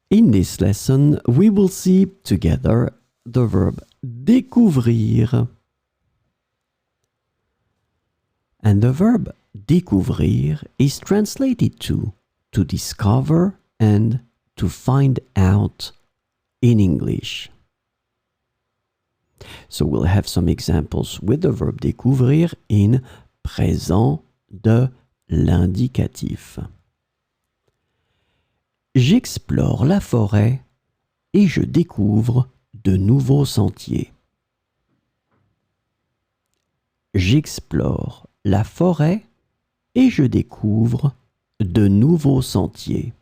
In this lesson, we will see together the verb découvrir. And the verb découvrir is translated to discover and to find out in English. So we'll have some examples with the verb découvrir in présent de l'indicatif. J'explore la forêt et je découvre de nouveaux sentiers. J'explore la forêt et je découvre de nouveaux sentiers.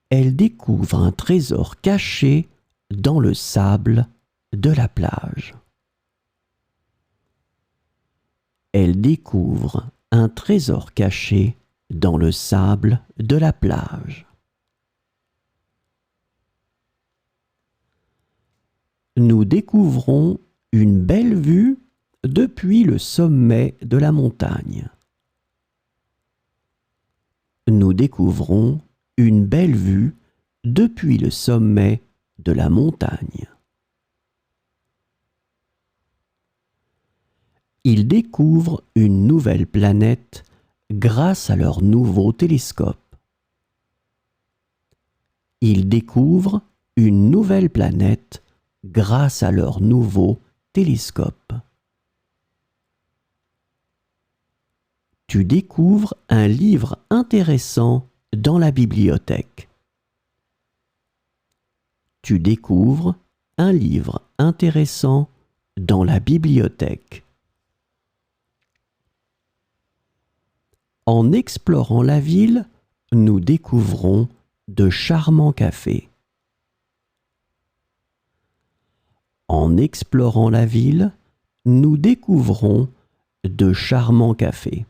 Elle découvre un trésor caché dans le sable de la plage. Elle découvre un trésor caché dans le sable de la plage. Nous découvrons une belle vue depuis le sommet de la montagne. Nous découvrons une belle vue depuis le sommet de la montagne. Ils découvrent une nouvelle planète grâce à leur nouveau télescope. Ils découvrent une nouvelle planète grâce à leur nouveau télescope. Tu découvres un livre intéressant dans la bibliothèque. Tu découvres un livre intéressant dans la bibliothèque. En explorant la ville, nous découvrons de charmants cafés. En explorant la ville, nous découvrons de charmants cafés.